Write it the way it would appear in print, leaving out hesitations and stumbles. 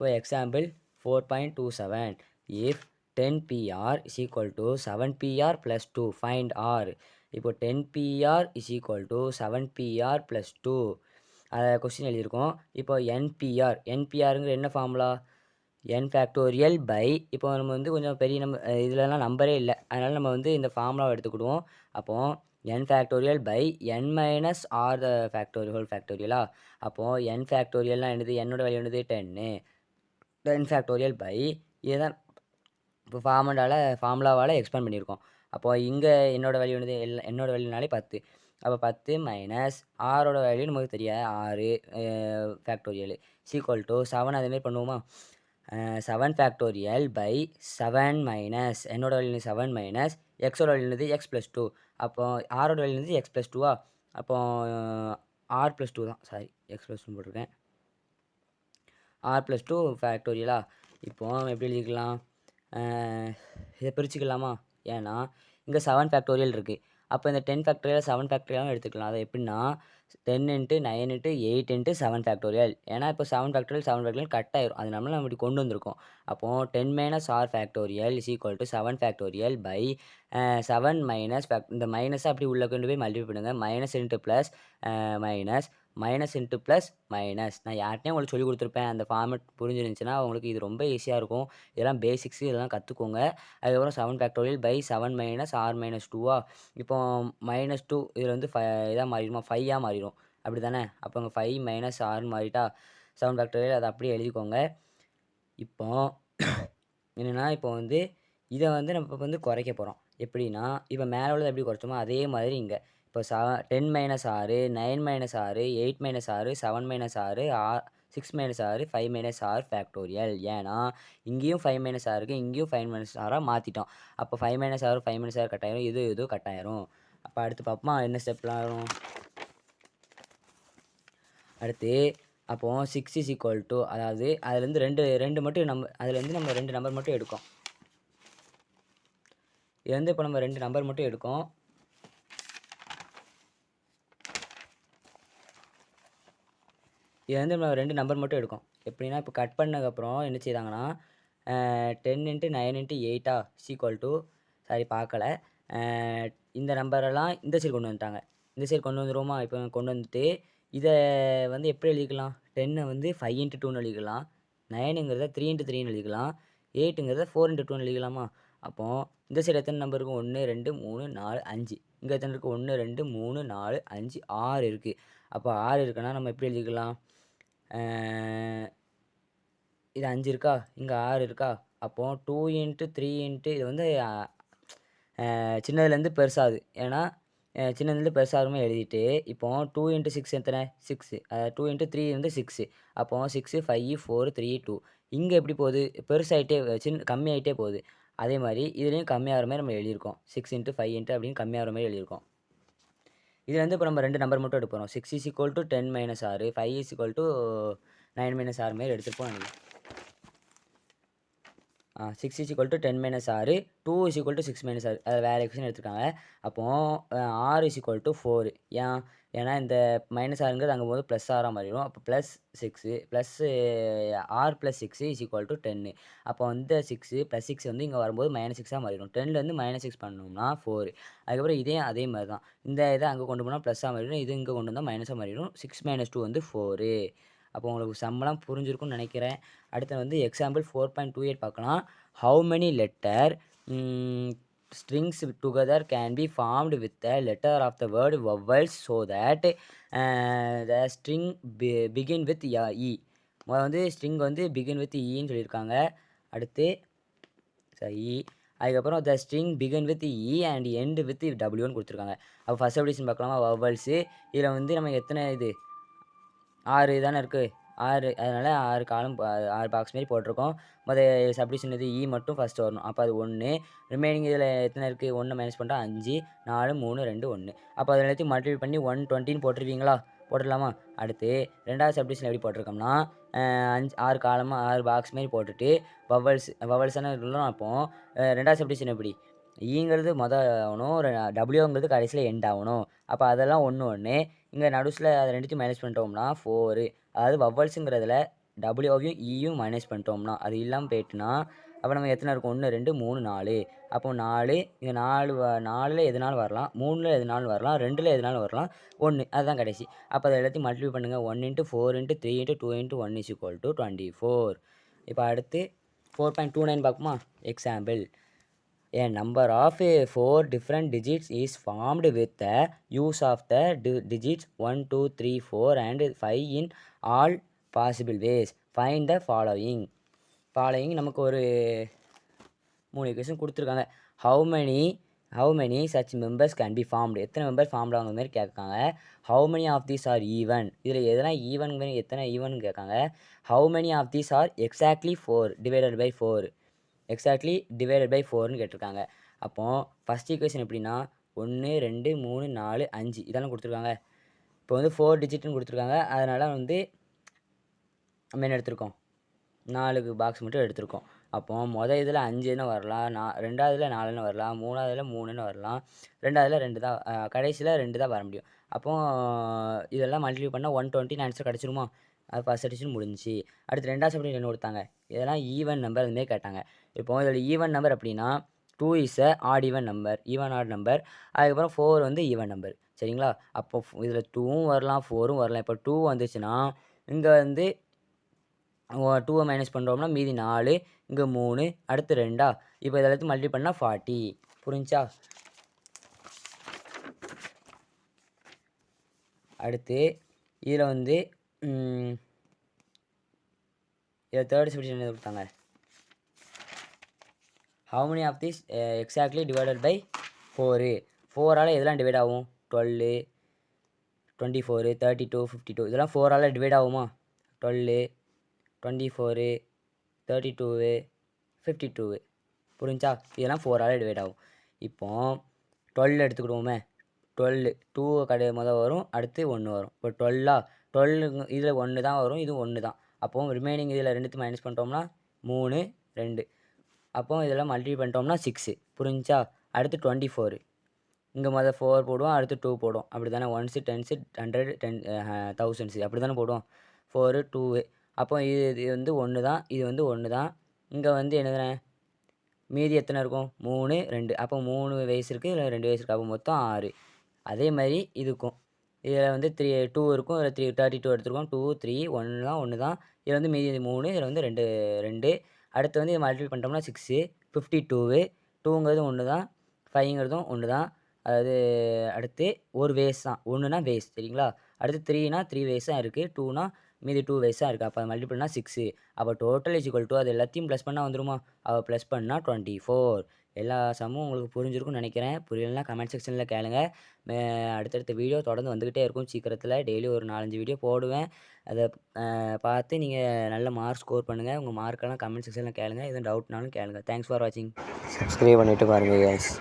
இப்போ example 4.27 if 10pr is equal to 7pr plus 2 find r. இப்போ 10pr is equal to 7pr plus 2 அதை question எழுதியிருக்கோம். இப்போ என்பிஆருங்கிற என்ன ஃபார்முலா? n ஃபேக்டோரியல் பை, இப்போ நம்ம வந்து கொஞ்சம் பெரிய இதுலலாம் நம்பரே இல்லை, அதனால் நம்ம வந்து இந்த ஃபார்முலாவை எடுத்துக்கிடுவோம். அப்போது n factorial by n minus r the factorial whole ஃபேக்டோரியலா. அப்போது n ஃபேக்டோரியல்னால் என்னது? என்னோட வேல்யூ என்னது? 10 ஃபேக்டோரியல் பை இதுதான் இப்போ ஃபார்முலாவால் எக்ஸ்பேண்ட் பண்ணியிருக்கோம். அப்போது இங்கே என்னோட வேல்யூ என்னது? என்னோட வேல்யூனாலே 10. அப்போ 10 மைனஸ் ஆரோட வேல்யூ நமக்கு தெரியாது, 6 ஃபேக்டோரியல் சீக்வல் டு 7. அதேமாரி பண்ணுவோமா? 7 ஃபேக்டோரியல் பை 7 மைனஸ் என்னோட வேல்யூ 7 மைனஸ் எக்ஸோட வேல்யூ என்னது? X plus 2. அப்போ ஆரோட வேல்யூ என்னது? எக்ஸ் ப்ளஸ் 2வா? அப்போ ஆர் ப்ளஸ் 2 தான், சாரி எக்ஸ் ப்ளஸ் 2 போட்டிருக்கேன். ஆர் ப்ளஸ் 2 ஃபேக்டோரியலா. இப்போது எப்படி எழுதிக்கலாம்? இதை பிரிச்சுக்கலாமா? ஏன்னா இங்கே 7 ஃபேக்டோரியல் இருக்குது. அப்போ இந்த 10 ஃபேக்டோரியல் 7 ஃபேக்டோரியலும் எடுத்துக்கலாம். அது எப்படின்னா 10 × 9 × 8 × 7 ஃபேக்டோரியல். ஏன்னா இப்போ 7 ஃபேக்டோரியல் கட் ஆயிரும், அது நம்ம இப்படி கொண்டு வந்திருக்கோம். அப்போது 10 minus r factorial is equal to 7 factorial by 7 minus இந்த மைனஸை அப்படி உள்ளே கொண்டு போய் மல்டிப்ளை பண்ணுங்கள். Minus into plus minus minus into plus minus. நான் யார்கிட்டையும் உங்களுக்கு சொல்லி கொடுத்துருப்பேன். அந்த ஃபார்மெட் புரிஞ்சிருந்துச்சுன்னா உங்களுக்கு இது ரொம்ப ஈஸியாக இருக்கும். இதெல்லாம் பேசிக்ஸு, இதெல்லாம் கற்றுக்கோங்க. அதுக்கப்புறம் 7 factorial by 7 minus r minus 2வா. இப்போ மைனஸ் 2 இதில் வந்து இதாக மாறிடுமா? 5ஆக மாறிடும், அப்படி தானே? அப்போ அங்கே 5 மைனஸ் ஆர்னு மாறிட்டா 7 ஃபேக்டோரியல் அதை அப்படியே எழுதிக்கோங்க. இப்போ என்னென்னா இப்போ வந்து இதை வந்து நம்ம இப்போ வந்து குறைக்க போகிறோம். எப்படின்னா இப்போ மேலே உள்ளது எப்படி குறைச்சோமோ அதே மாதிரி இங்கே இப்போ 10 minus 6, 9 minus 6, 8 minus 6, 7 minus 6, 6 minus 6, 5 minus r factorial. ஏன்னா இங்கேயும் 5 மைனஸ் ஆர் இருக்குது, இங்கேயும் 5 மைனஸ் ஆராக மாற்றிட்டோம். அப்போ 5 மைனஸ் ஆர் 5 மைனஸ் ஆர் கட்டாயிரும், இது கட்டாயிரும். அப்போ அடுத்து பார்ப்போமா என்ன ஸ்டெப்லாம் வரும் அடுத்து. அப்போது 6 இஸ் ஈக்குவல் டு, அதாவது அதுலேருந்து ரெண்டு மட்டும் அதுலேருந்து நம்ம 2 நம்பர் மட்டும் எடுக்கோம். இதுலேருந்து இப்போ நம்ம 2 நம்பர் மட்டும் எடுக்கோம். இதுலேருந்து நம்ம 2 நம்பர் மட்டும் எடுக்கும். எப்படின்னா இப்போ கட் பண்ணதுக்கப்புறம் என்ன செய்தாங்கன்னா 10 × 9 × 8 சீக்வல் டு, சாரி பார்க்கல, இந்த நம்பரெல்லாம் இந்த சைடு கொண்டு வந்துட்டாங்க. இந்த சைடு கொண்டு வந்துடுவோமா? இப்போ கொண்டு வந்துட்டு இதை வந்து எப்படி எழுதிக்கலாம்? 10 வந்து 5 × 2ன்னு எழுதிக்கலாம், 9ங்கிறத 3 × 3ன்னு எழுதிக்கலாம், 8ங்கிறத 4 × 2ன்னு எழுதிக்கலாமா? அப்போது இந்த சைடு எத்தனை நம்பர் இருக்கும்? 1 2 3 4 5. இங்கே எத்தனை இருக்குது? 1 2 3 4 5 6 இருக்குது. அப்போ 6 இருக்குன்னா நம்ம எப்படி எழுதிக்கலாம்? இது 5 இருக்கா, இங்கே 6 இருக்கா. அப்போது 2 × 3 × இது வந்து சின்னதுலேருந்து பெருசாகுது. ஏன்னா சின்னதுலேருந்து பெருசாகுமே எழுதிட்டு இப்போது 2 × 6 எத்தனை? 6. 2 × 3 வந்து 6. அப்போது 6 5 4 3 2. இங்கே எப்படி போகுது? பெருசாகிட்டே கம்மியாகிட்டே போகுது. அதே மாதிரி இதுலேயும் கம்மியாகிற மாதிரி நம்ம எழுதியிருக்கோம். 6 × 5 அப்படின்னு கம்மியாகிற மாதிரி எழுதியிருக்கோம். இதில் வந்து இப்போ நம்ம 2 நம்பர் மட்டும் எடுப்போம். 6 is equal to 10 minus 6, 5 is equal to 9 minus 6 மாரி எடுத்துருப்போம் நினைக்கிறேன். 6 is equal to 10 minus 6, 2 is equal to 6 minus 6, அதை வேறு எக்ஸ்பிரஷன் எடுத்துருக்காங்க. அப்போது 6 இஸ் ஈக்குவல் டு 4. ஏன்னா இந்த மைனஸ் 6ங்கிறது அங்கே போது ப்ளஸ் 6ஆக மாறிடும். அப்போ plus 6 plus r plus 6 is equal to 10. அப்போ வந்து 6 ப்ளஸ் 6 வந்து இங்கே வரும்போது மைனஸ் 6ஆக மாறிடும். 10லேருந்து மைனஸ் 6 பண்ணோம்னா 4. அதுக்கப்புறம் அதே மாதிரி தான் இந்த இதை அங்கே கொண்டு போனால் ப்ளஸ்ஸாக மாறிடும், இது இங்கே கொண்டு வந்தால் மைனஸாக மாறிடும். 6 மைனஸ் 2 வந்து 4. அப்போ உங்களுக்கு சம்பளம் புரிஞ்சிருக்கும்னு நினைக்கிறேன். அடுத்து வந்து எக்ஸாம்பிள் 4.28 பார்க்கலாம். How many letter strings together can be formed with the letter of the word vowels so that the string begin with e. வந்து ஸ்ட்ரிங் வந்து begin with eன்னு சொல்லியிருக்காங்க. அடுத்து சரி, அதுக்கப்புறம் the string begin with e and end with டபிள்யூன்னு கொடுத்துருக்காங்க. அப்போ ஃபஸ்ட் சப்டிஷன் பார்க்கலாமா? வவல்ஸு. இதில் வந்து நம்ம எத்தனை 6 தானே இருக்குது, 6. அதனால் 6 காலம் 6 பாக்ஸ் மாரி போட்டிருக்கோம். சப்டிஷன் இது இ மட்டும் ஃபஸ்ட்டு வரணும். அப்போ அது 1. ரிமைனிங் இதில் எத்தனை இருக்குது? 1 மைனஸ் பண்ணிட்டா 5, 4 3 2 1. அப்போ அதில் எல்லாத்தையும் மல்டிப்ளை பண்ணி 120ன்னு போட்டுருவீங்களா? போட்டுடலாமா? அடுத்து ரெண்டாவது சப்டிஷன் எப்படி போட்டிருக்கோம்னா 6 காலமாக 6 பாக்ஸ் மாரி போட்டுட்டு வவல்ஸான இருக்கணும். அப்போது ரெண்டாவது சப்டிஷன் எப்படி? ஈங்கிறது ஆகணும், டபிள்யூங்கிறது கடைசியில் எண்ட் ஆகணும். அப்போ அதெல்லாம் 1 1. இங்கே நடுஸில் அதை ரெண்டுத்தையும் மைனஸ் பண்ணிட்டோம்னா 4. அதாவது வவல்ஸுங்கிறதுல டபிள்யூவையும் ஈயும் மைனஸ் பண்ணிட்டோம்னா அது இல்லாமல் போயிட்டுனா அப்போ நம்ம எத்தனை இருக்கும் 1 2 3 4 அப்போ 4 இங்கே 4 எதுனாலும் வரலாம் 3 எதுனாலும் வரலாம் 2 எதுனாலும் வரலாம் 1 அதுதான் கடைசி. அப்போ அதை எல்லாத்தையும் மல்டிப்ளை பண்ணுங்கள் 1 × 4 × 3 × 2 × 1 = 24. இப்போ அடுத்து 4.29 பார்க்குமா. Example A number of 4 different digits is formed with the use of the digits 1 2 3 4 and 5 in all possible ways. Find the following. நமக்கு ஒரு 3 கொஸ்டின் கொடுத்துருக்காங்க. how many such members can be formed. எத்தனை member form ஆகுற மாதிரி கேட்காங்க. how many of these are even. இதில் எதனா even எத்தனை ஈவன் கேட்காங்க. how many of these are exactly 4 divided by 4. Exactly divided by 4ன்னு கேட்டிருக்காங்க. அப்போது ஃபஸ்ட் ஈக்குவேஷன் எப்படின்னா 1 2 3 4 5 இதெல்லாம் கொடுத்துருக்காங்க. இப்போ வந்து 4 டிஜிட்னு கொடுத்துருக்காங்க. அதனால் வந்து நம்ம என்ன எடுத்திருக்கோம் 4 பாக்ஸ் மட்டும் எடுத்திருக்கோம். அப்போது இதில் 5ன்னு வரலாம், ரெண்டாவதுல 4ன்னு வரலாம், மூணாவதுல 3ன்னு வரலாம், ரெண்டாவதுல 2 தான், கடைசியில் 2 தான் வர முடியும். அப்போது இதெல்லாம் மல்டிப்ளை பண்ணால் 120 ஆன்சர் கிடச்சிருமா. அது ஃபஸ்ட் எடிஷன் முடிஞ்சிச்சு. அடுத்து ரெண்டாவது சப்ஜெக்ட் என்ன கொடுத்தாங்க, இதெல்லாம் ஈவன் நம்பர் அதுமாரி கேட்டாங்க. இப்போ இதோட ஈவன் நம்பர் அப்படின்னா 2 is odd even number, even odd number. அதுக்கப்புறம் 4 வந்து ஈவன் நம்பர். சரிங்களா. அப்போ இதில் 2வும் வரலாம் 4ம் வரலாம். இப்போ 2 வந்துச்சுன்னா இங்கே வந்து 2 மைனஸ் பண்ணுறோம்னா மீதி 4, இங்கே 3, அடுத்து 2. இப்போ இதெல்லாத்தையும் மல்டிப்ளை பண்ணால் 40. புரிஞ்சா. அடுத்து இதில் வந்து இதில் தேர்ட் சப்ஜெக்ட் என்ன கொடுத்தாங்க, how many of these exactly divided by 4. 4ஆல் எதெல்லாம் டிவைட் ஆகும் 12 24 32 52 இதெல்லாம் 4ஆல் டிவைட் ஆகுமா. 12 24 32 52 புரிஞ்சா. இதெல்லாம் 4ஆல் டிவைட் ஆகும். இப்போ 12 எடுத்துக்கிடுவோமே. 12 2 முதல் வரும், அடுத்து 1 வரும். இப்போ 12 இதில் 1 தான் வரும், இது 1 தான். அப்போது ரிமைனிங் இதில் 2 மைனஸ் பண்ணிட்டோம்னா 3 2. அப்போது இதெல்லாம் மல்டிப்ளை பண்ணிட்டோம்னா 6. புரிஞ்சா. அடுத்து 24 இங்கே 4 போடுவோம், அடுத்து 2 போடுவோம். அப்படி தானே 1s 10s 100 10 1000s அப்படி தானே போடுவோம். 4 2. அப்போ இது வந்து 1 தான், இது வந்து 1 தான். இங்கே வந்து என்னதுண்ணே மீதி எத்தனை இருக்கும் 3 2. அப்போ 3 வயசு இருக்குது, இதில் 2 வயசு இருக்குது. அப்போ மொத்தம் 6. அதே மாதிரி இதுக்கும் இதில் வந்து 2 இருக்கும், இதில் 32 எடுத்துருக்கோம். 2 3 1 தான். இதில் வந்து மீதி 3, இதில் வந்து 2. அடுத்து வந்து இதை மல்டிப்ளை பண்ணிட்டோம்னா 6 52. 2ங்கிறது 1 தான், 5ங்கிறதும் 1 தான். அதாவது அடுத்து ஒரு வேஸ் தான், 1னா வேஸ். சரிங்களா. அடுத்து 3னா 3 வேஸ் தான் இருக்குது, 2னா மீதி 2 வேஸ் தான் இருக்குது. அப்போ மல்டிப்ளைனா 6. அப்போ டோட்டல் = அது எல்லாத்தையும் ப்ளஸ் பண்ணால் வந்துருமா. அப்போ ப்ளஸ் பண்ணால் 24. எல்லா சம்மும் உங்களுக்கு புரிஞ்சிருக்கும்னு நினைக்கிறேன். புரியலைன்னா கமெண்ட் செக்ஷனில் கேளுங்க. அடுத்தடுத்த வீடியோ தொடர்ந்து வந்துக்கிட்டே இருக்கும். சீக்கிரத்தில் டெய்லி ஒரு 4-5 வீடியோ போடுவேன். அதை பார்த்து நீங்கள் நல்ல மார்க் ஸ்கோர் பண்ணுங்கள். உங்கள் மார்க்கெல்லாம் கமெண்ட் செக்ஷனில் கேளுங்க. எதுவும் டவுட்னாலும் கேளுங்க. தேங்க்ஸ் ஃபார் வாட்சிங். சப்ஸ்கிரைப் பண்ணிவிட்டு பாருங்கள் கைஸ்.